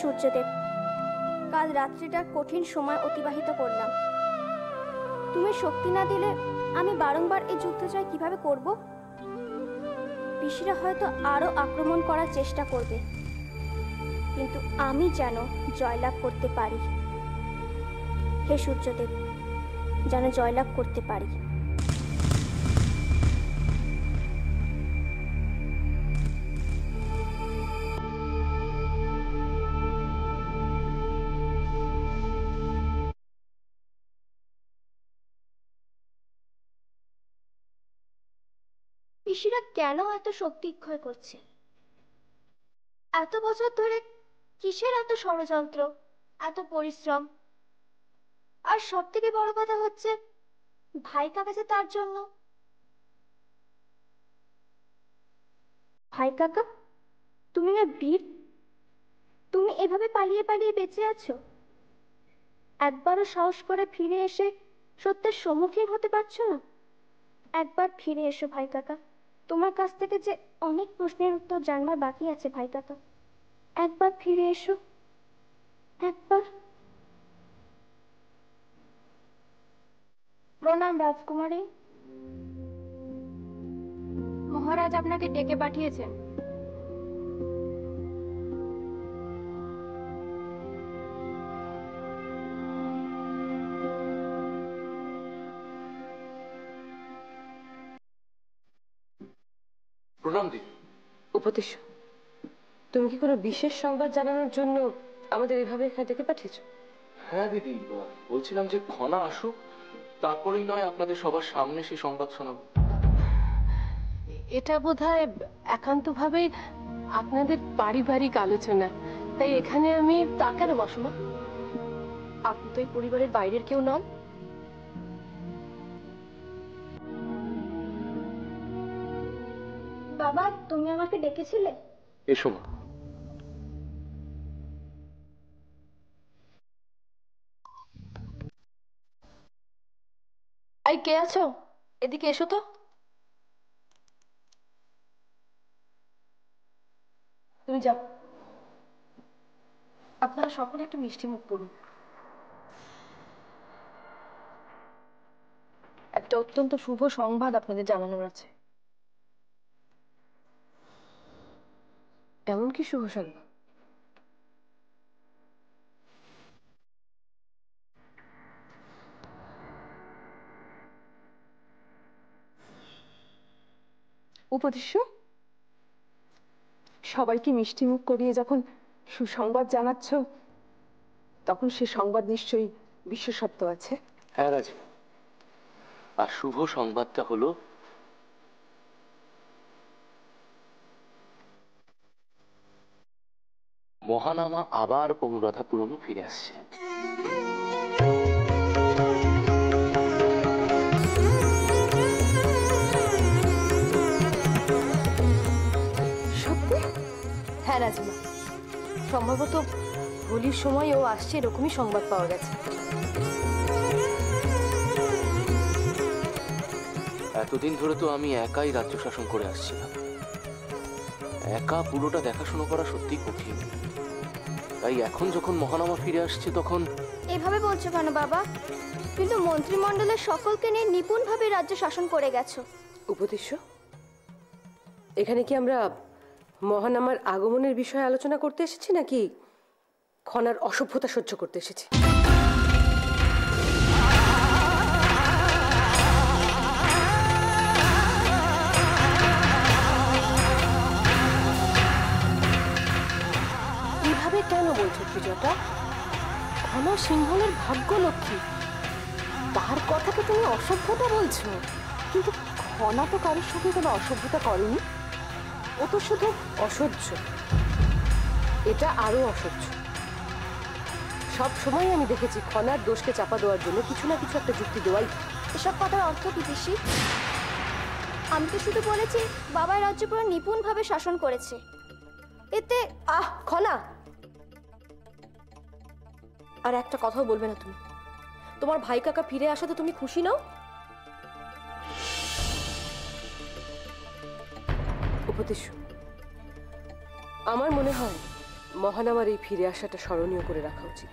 সূর্যদেব, কাল রাত্রিটা কঠিন সময় অতিবাহিত করলাম। তুমি শক্তি না দিলে আমি বারংবার এই যুদ্ধ জয় কিভাবে করব? পিসিরা হয়তো আরো আক্রমণ করার চেষ্টা করবে, কিন্তু আমি যেন জয়লাভ করতে পারি। হে সূর্যদেব, যেন জয়লাভ করতে পারি। পিসিরা কেন এত শক্তি ক্ষয় করছে? এত বছর ধরে কিসের এত ষড়যন্ত্র, এত পরিশ্রম? আর সব থেকে বড় কথা হচ্ছে ভাই কাকা যে তার জন্য। ভাই কাকা, তুমি না বীর? তুমি এভাবে পালিয়ে পালিয়ে বেঁচে আছো? একবারও সাহস করে ফিরে এসে সত্যের সম্মুখীন হতে পারছো না? একবার ফিরে এসো ভাই কাকা, তোমার কাছ থেকে যে অনেক প্রশ্নের উত্তর জানবার বাকি আছে ভাই কাকা। একবার ফিরে এসো, একবার। প্রণাম রাজকুমারী। মহারাজ আপনাকে ডেকে পাঠিয়েছেন। প্রণাম দিদি। উপদেশ, তুমি কি কোনো বিশেষ সংবাদ জানানোর জন্য আমাদের এভাবে এখানে ডেকে পাঠিয়েছো? হ্যাঁ দিদি, বলছিলাম যে খনা আসুক, তারপরেই নয় আপনাদের সবার সামনে সেই সংবাদ শোনাবো। এটা বোধহয় একান্তভাবে আপনাদের পারিবারিক আলোচনা, তাই এখানে আমি। তা কেন মাসুমা? আপনি তো এই পরিবারের বাইরের কেউ নন। বাবা, তুমি আমাকে ডেকেছিলে? এসো মা। এই কে আছো? এদিকে এসো তো। তুমি যাও। আপনারা সকলে একটু মিষ্টি মুখ করুন। একটা অত্যন্ত শুভ সংবাদ আপনাদের জানানোর আছে। এমন কি শুভ সংবাদ? উপদেশ, সবাইকে মিষ্টি মুখ করিয়ে যখন সুসংবাদ জানাচ্ছ, তখন সে সংবাদ নিশ্চয়ই বিশেষত্ব আছে। হ্যাঁ রাজি, আর শুভ সংবাদটা হলো মহানামা আবার অনুরাধাপুরমে ফিরে আসছে। সত্যি? হ্যাঁ রাজিমা, সম্ভবত হোলির সময় ও আসছে এরকমই সংবাদ পাওয়া গেছে। এতদিন ধরে তো আমি একাই রাজ্য শাসন করে আসছিলাম। একা পুরোটা দেখাশোনা করা সত্যি কঠিন, তাই এখন যখন মহানামা ফিরে আসছে তখন। এভাবে বলছো কেন বাবা? কিন্তু মন্ত্রিমণ্ডলের সকলকে নিয়ে নিপুণভাবে রাজ্য শাসন করে গেছো। উপদেশ, এখানে কি আমরা মহানামার আগমনের বিষয়ে আলোচনা করতে এসেছি, নাকি খনার অসভ্যতা সহ্য করতে এসেছি? এভাবে কেন বলছো ত্রিজটা? খনা সিংহলের ভাগ্যলক্ষ্মী, তার কথাকে তুমি অসভ্যতা বলছো? কিন্তু খনা তো কারোর সাথে কোনো অসভ্যতা করেনি। ও তো শুধু অসহ্য। এটা আরো অসহ্য। সব সময় আমি দেখেছি খনার দোষকে চাপা দেওয়ার জন্য কিছু না কিছু একটা যুক্তি দেওয়াই। এসব কথার অর্থ কি পিসি? আমি তো শুধু বলেছি বাবার রাজ্য পুরো নিপুণভাবে শাসন করেছে। এতে খনা, আর একটা কথাও বলবে না তুমি। তোমার ভাই কাকা ফিরে আসাতে তুমি খুশি নাও? উপদেশ, আমার মনে হয় মহানামার এই ফিরে আসাটা স্মরণীয় করে রাখা উচিত।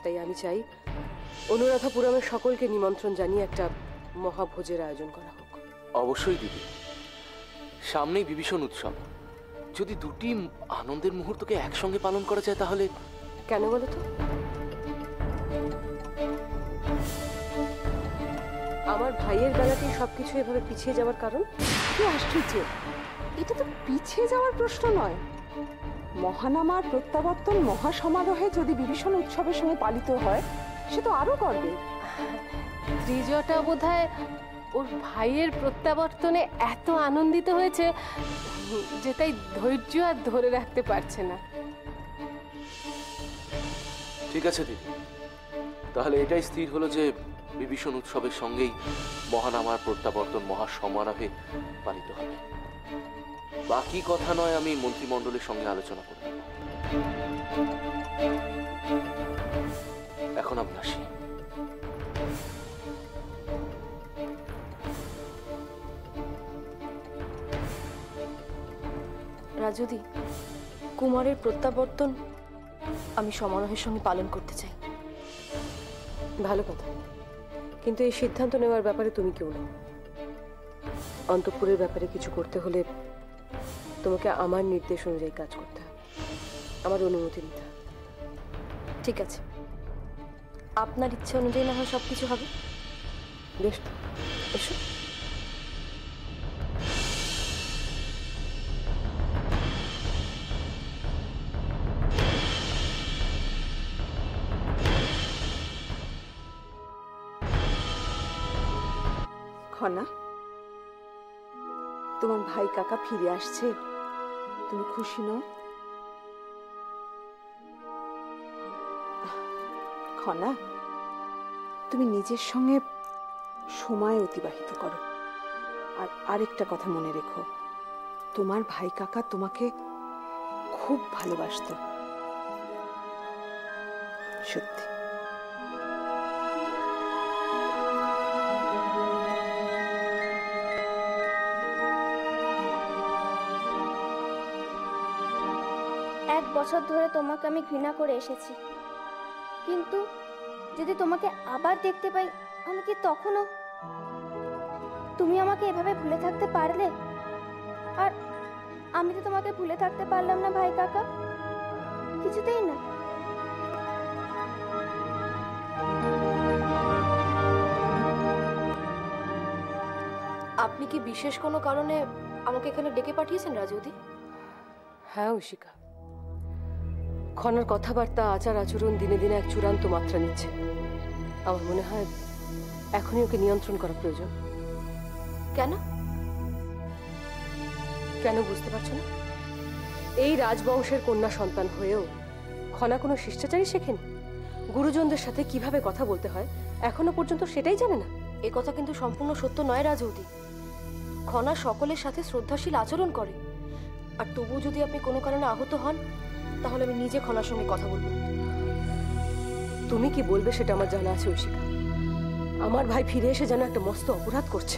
তাই আমি চাই অনুরাধাপুরমের সকলকে নিমন্ত্রণ জানিয়ে একটা মহাভোজের আয়োজন করা হোক। অবশ্যই দিদি, সামনেই বিভীষণ উৎসব, যদি দুটি আনন্দের মুহূর্তকে একসঙ্গে পালন করা যায় তাহলে। কেন বলো তো? আমার ভাইয়ের বেলাতেই সবকিছু এভাবে পিছিয়ে যাওয়ার কারণ কি আশ্চর্য! এটা তো পিছিয়ে যাওয়ার প্রশ্ন নয়। মহানামার প্রত্যাবর্তন মহাসমারোহে যদি বিভীষণ উৎসবের সময় পালিত হয়, সে তো আরো করবে। ত্রিজটা বোধহয় ওর ভাইয়ের প্রত্যাবর্তনে এত আনন্দিত হয়েছে যে তাই ধৈর্য আর ধরে রাখতে পারছে না। ঠিক আছে দিদি, তাহলে এটাই স্থির হলো যে বিভীষণ উৎসবের সঙ্গেই মহানামার প্রত্যাবর্তন মহাসমারোহে পালিত হবে। বাকি কথা নয়, আমি মন্ত্রিমণ্ডলের সঙ্গে আলোচনা করব। এখন আমি আসি। রাজুদি, কুমারের প্রত্যাবর্তন আমি সমারোহের সঙ্গে পালন করতে চাই। ভালো কথা, কিন্তু এই সিদ্ধান্ত নেওয়ার ব্যাপারে তুমি কেউ না। অন্তঃপুরের ব্যাপারে কিছু করতে হলে তোমাকে আমার নির্দেশ অনুযায়ী কাজ করতে হবে, আমার অনুমতি নিতে হবে। ঠিক আছে, আপনার ইচ্ছে অনুযায়ী না হয় সবকিছু হবে। বেশ, এসো। খনা, তোমার ভাই কাকা ফিরে আসছে, তুমি খুশি নও? খনা, তুমি নিজের সঙ্গে সময় অতিবাহিত করো। আর আরেকটা কথা মনে রেখো, তোমার ভাই কাকা তোমাকে খুব ভালোবাসতো, সত্যি। এক বছর ধরে তোমাকে আমি ঘৃণা করে এসেছি, কিন্তু যদি তোমাকে আবার দেখতে পাই, আমি কি তখনও? তুমি আমাকে এভাবে ভুলে থাকতে পারলে? আর আমি তো তোমাকে ভুলে থাকতে পারলাম না ভাই কাকা, কিছুতেই না। আপনি কি বিশেষ কোনো কারণে আমাকে এখানে ডেকে পাঠিয়েছেন রাজুদি? হ্যাঁ ঐশিকা, খনার কথাবার্তা আচার আচরণ দিনে দিনে এক চূড়ান্ত মাত্রা নিচ্ছে। আমার মনে হয় এখনই ওকে নিয়ন্ত্রণ করা প্রয়োজন। কেন? কেন বুঝতে পারছো না? এই রাজবংশের কন্যা সন্তান হয়েও খনা কোনো শিষ্টাচারী শেখেনি। গুরুজনদের সাথে কিভাবে কথা বলতে হয় এখনো পর্যন্ত সেটাই জানে না। এ কথা কিন্তু সম্পূর্ণ সত্য নয় রাজৌদি। খনা সকলের সাথে শ্রদ্ধাশীল আচরণ করে, আর তবু যদি আপনি কোনো কারণে আহত হন, তাহলে আমি নিজে খনার সঙ্গে কথা বলবো। তুমি কি বলবে সেটা আমার জানা আছে ঐশিকা। আমার ভাই ফিরে এসে যেন একটা মস্ত অপরাধ করছে।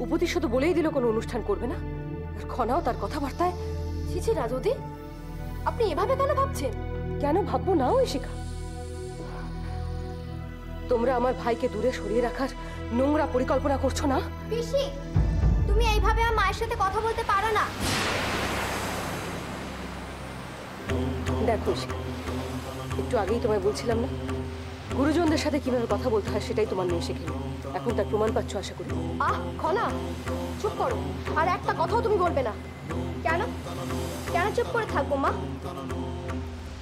উপদেশ তো বলেই দিল কোনো অনুষ্ঠান করবে না, আর খনাও তার কথাবার্তায়। ছি ছি রাজৌদি, আপনি এভাবে কেন ভাবছেন? কেন ভাববো না ঐশিকা? তোমরা আমার ভাইকে দূরে সরিয়ে রাখার নোংরা পরিকল্পনা করছো না? পিসি, তুমি এইভাবে আমার মায়ের সাথে কথা বলতে পারো না। দেখো ঐশিকা, একটু আগেই তোমায় বলছিলাম না, গুরুজনদের সাথে কিভাবে কথা বলতে হয় সেটাই তোমার মেয়ে শেখেনি। এখন তার প্রমাণ পাচ্ছ আশা করি। খনা, চুপ করো, আর একটা কথাও তুমি বলবে না। কেন কেন চুপ করে থাকবো মা?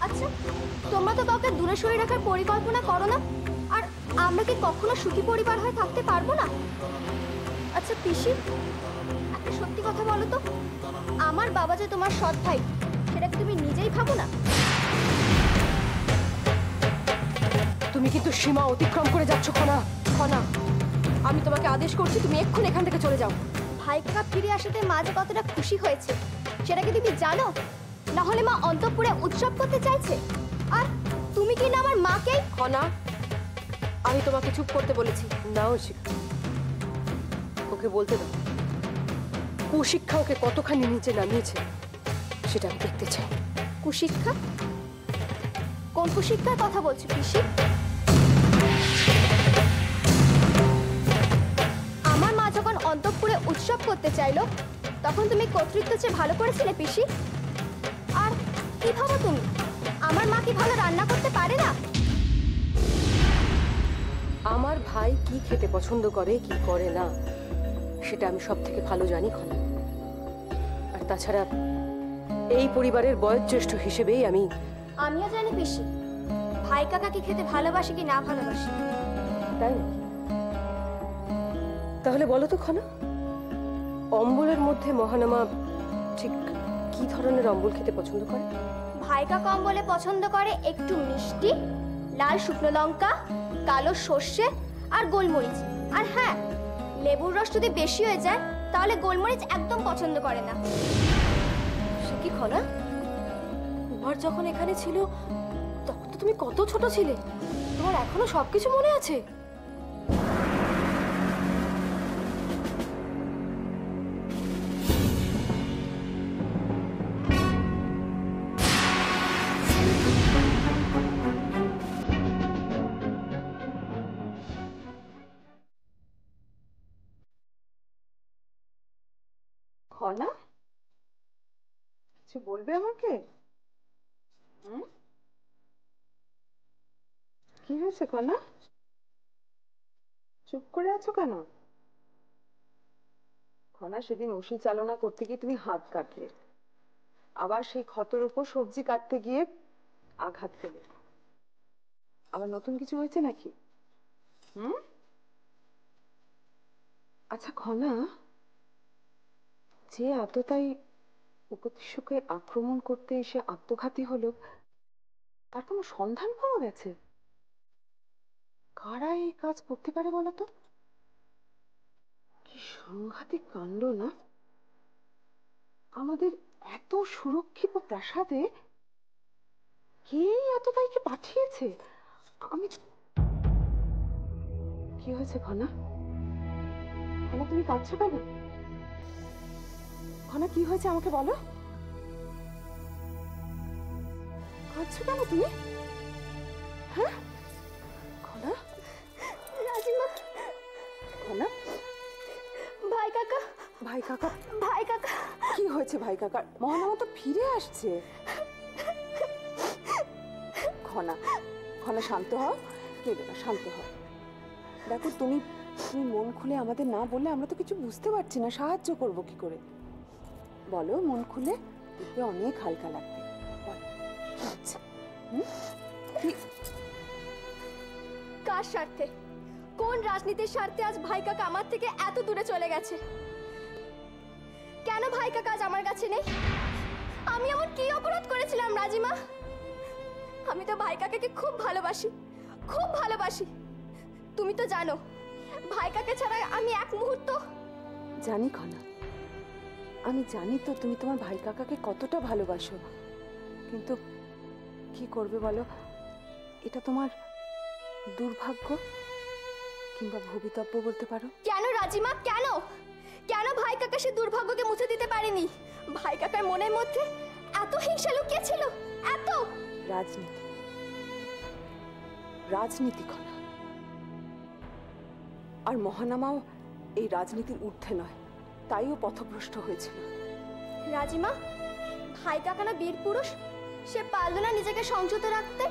আচ্ছা, তোমরা তো কাউকে দূরে সরিয়ে রাখার পরিকল্পনা করো না, আর আমরা কি কখনো সুখী পরিবার হয়ে থাকতে পারবো না? আচ্ছা পিসি, একটা সত্যি কথা বলো তো, আমার বাবা যে তোমার সৎ ভাই, সেটা কি তুমি নিজেই ভাবো না? তুমি কিন্তু সীমা অতিক্রম করে যাচ্ছ খনা। খনা, আমি তোমাকে আদেশ করছি, তুমি এক্ষুনি এখান থেকে চলে যাও। ভাই কাকা ফিরে আসাতে মা যে কতটা খুশি হয়েছে সেটা কি তুমি জানো? না হলে মা অন্তঃপুরে উৎসব করতে চাইছে, আর তুমি কি না আমার মাকে? খনা, আমি তোমাকে চুপ করতে বলেছি। না ঐশিকা, ওকে বলতে দাও। কুশিক্ষা ওকে কতখানি নিচে নামিয়েছে সেটা আমি দেখতে চাই। কুশিক্ষা? কোন কুশিক্ষার কথা বলছো পিসি? আমার মা যখন অন্তঃপুরে উৎসব করতে চাইলো তখন তুমি কর্তৃত্ব চেয়ে ভালো করেছিলে পিসি? আর কি ভাবো তুমি, আমার মা কি ভালো রান্না করতে পারে না? আমার ভাই কি খেতে পছন্দ করে কি করে না সেটা আমি সব থেকে ভালো জানি খনা। আর তাছাড়া এই পরিবারের বয়োজ্যেষ্ঠ হিসেবেই আমিও জানি পিসি ভাই কাকা কি খেতে ভালোবাসে কি না ভালোবাসে। তাই নাকি? তাহলে বলো তো খনা, অম্বলের মধ্যে মহানামা ঠিক কি ধরনের অম্বল খেতে পছন্দ করে? ভাই কাকা অম্বলে পছন্দ করে একটু মিষ্টি, লাল শুকনো লঙ্কা, কালো সর্ষে আর গোলমরিচ। আর হ্যাঁ, লেবুর রস যদি বেশি হয়ে যায় তাহলে গোলমরিচ একদম পছন্দ করে না। সে কি খনা, কুমার যখন এখানে ছিল তখন তো তুমি কত ছোট ছিলে, তোমার এখনো সবকিছু মনে আছে? খনা, কিছু বলবে আমাকে? কি হয়েছে খনা? চুপ করে আছো কেন? খনা, সেদিন ওষুধ চালনা করতে গিয়ে তুমি হাত কাটলে, আবার সেই ক্ষতর উপর সবজি কাটতে গিয়ে আঘাত পেলে। আবার নতুন কিছু হয়েছে নাকি? আচ্ছা খনা, যে আততায়ী উপদেশ্যকে আক্রমণ করতে এসে আত্মঘাতী হলো, তার কোনো সন্ধান পাওয়া গেছে? কারা এই কাজ করতে পারে বলতো? কি সাংঘাতিক কাণ্ড না! আমাদের এত সুরক্ষিত প্রাসাদে কে এতটাইকে পাঠিয়েছে? আমি কি হয়েছে ঘনা? ঘনা, তুমি কাঁদছো কেন? ঘনা, কি হয়েছে আমাকে বলো। কাঁদছো কেন তুমি? হ্যাঁ ঘনা? রাজিমা, ঘনা, ভাই কাকা, ভাই কাকা, ভাই কাকা। কি হয়েছে ভাই কাকার? মহানামা তো ফিরে আসছে। ঘনা, ঘনা শান্ত হও, কেঁদো না, শান্ত হও। দেখো, তুমি তুমি মন খুলে আমাদের না বললে আমরা তো কিছু বুঝতে পারছি না, সাহায্য করবো কি করে? বলো মন খুলে, দেখবে অনেক হালকা লাগবে। বলো, কি হচ্ছে? কি? কার স্বার্থে, কোন রাজনীতির স্বার্থে আজ ভাই কাকা আমার থেকে এত দূরে চলে গেছে? কেন ভাই কাকা আজ আমার কাছে নেই? আমি এমন কি অপরাধ করেছিলাম রাজিমা? আমি তো ভাই কাকাকে খুব ভালোবাসি, খুব ভালোবাসি। তুমি তো জানো ভাই কাকা ছাড়া আমি এক মুহূর্ত। জানি ঘনা, আমি জানি তো তুমি তোমার ভাই কাকাকে কতটা ভালোবাসো, কিন্তু কি করবে বলো? এটা তোমার দুর্ভাগ্য কিংবা ভবিতব্য বলতে পারো। কেন রাজিমা, কেন? কেন ভাই কাকা সে দুর্ভাগ্যকে মুছে দিতে পারেনি? ভাই কাকার মনের মধ্যে এত হিংসা লুকিয়ে ছিল, এত। রাজনীতি, রাজনীতি ঘনা। আর মহানামাও এই রাজনীতির ঊর্ধ্বে নয়, তাইও পথভ্রষ্ট হয়েছিল। রাজিমা, ভাই কাকা না বীর পুরুষ, সে পারল না নিজেকে সংযত রাখতে?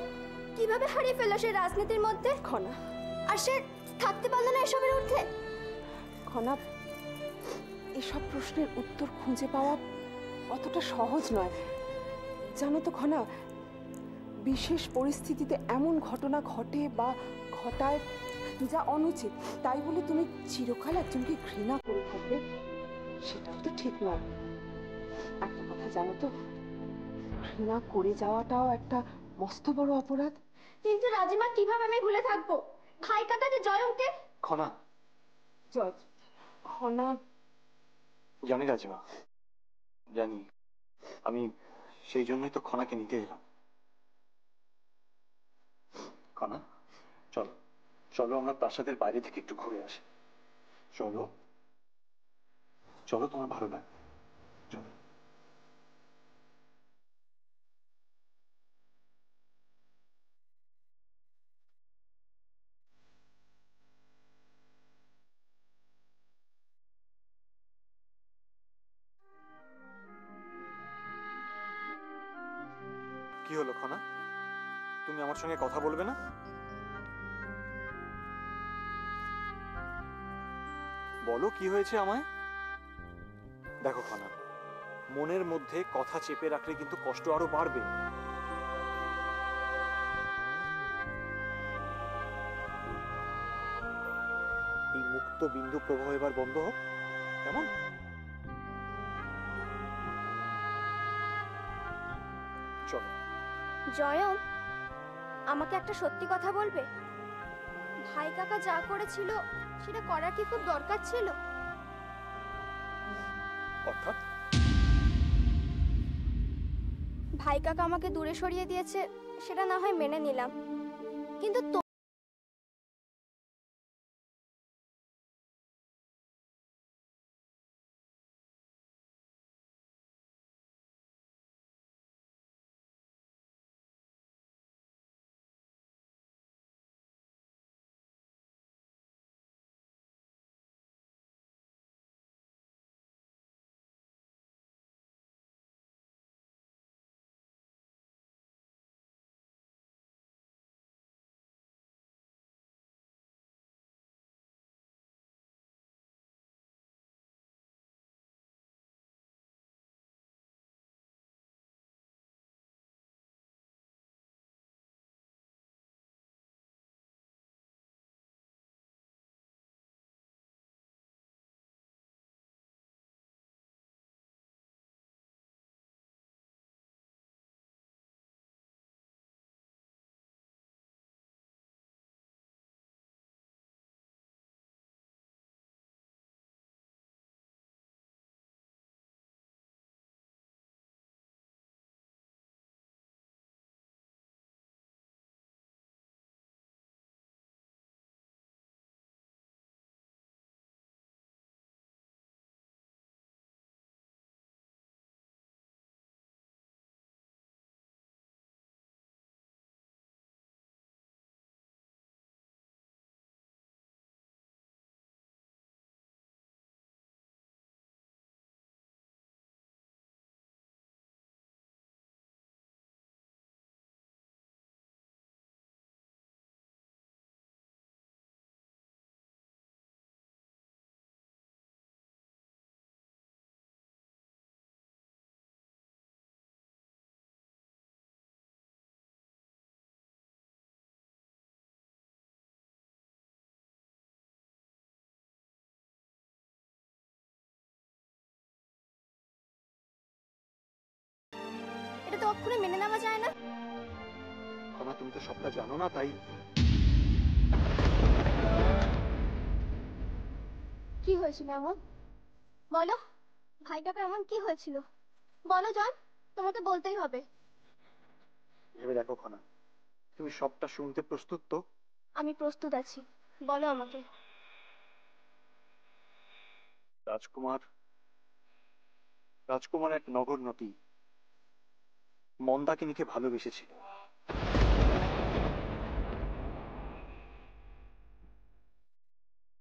কিভাবে হারিয়ে ফেললো সে রাজনীতির মধ্যে? ঘনা, আর সে থাকতে পারলো না এসবের ঊর্ধ্বে? ঘনা, এসব প্রশ্নের উত্তর খুঁজে পাওয়া অতটা সহজ নয়, জানো তো ঘনা। বিশেষ পরিস্থিতিতে এমন ঘটনা ঘটে বা ঘটায় যা অনুচিত, তাই বলে তুমি চিরকাল একজনকে ঘৃণা করে থাকবে, সেটাও তো ঠিক নয়। একটা কথা জানো তো, ঘৃণা করে যাওয়াটাও একটা মস্ত বড় অপরাধ। কিন্তু রাজিমা, কিভাবে আমি ভুলে থাকবো ভাই কাকা যে জয়ন্তীর? খনা, জয়, ঘনা, জানি রাজিমা, জানি। আমি সেই জন্যই তো খনাকে নিতে এলাম। খনা, চলো, চলো আমরা প্রাসাদের বাইরে থেকে একটু ঘুরে আসি। চলো, চলো, তোমার ভালো লাগবে, চলো। হলো খনা? তুমি আমার সঙ্গে কথা বলবে না? বলো কি হয়েছে আমায়। দেখো খনা, মনের মধ্যে কথা চেপে রাখলে কিন্তু কষ্ট আরো বাড়বে। এই মুক্ত বিন্দু প্রবাহ এবার বন্ধ হোক, কেমন? চলো। জয়ম, আমাকে একটা সত্যি কথা বলবে? ভাই কাকা যা করেছিল সেটা করার কি খুব দরকার ছিল? অর্থাৎ? ভাই কাকা আমাকে দূরে সরিয়ে দিয়েছে, সেটা না হয় মেনে নিলাম, কিন্তু এটা তো অক্ষরে মেনে নেওয়া যায় না। খনা, তুমি তো সবটা জানো না, তাই কি হয়েছিল এমন? বলো, ভাই কাকা এমন কি হয়েছিল? বলো জয়, তোমাকে বলতেই হবে। ভেবে দেখো খনা, তুমি সবটা শুনতে প্রস্তুত তো? আমি প্রস্তুত আছি, বলো আমাকে। রাজকুমার রাজকুমার এক নগর নদী মন্দাকিনীকে ভালোবেসেছিল।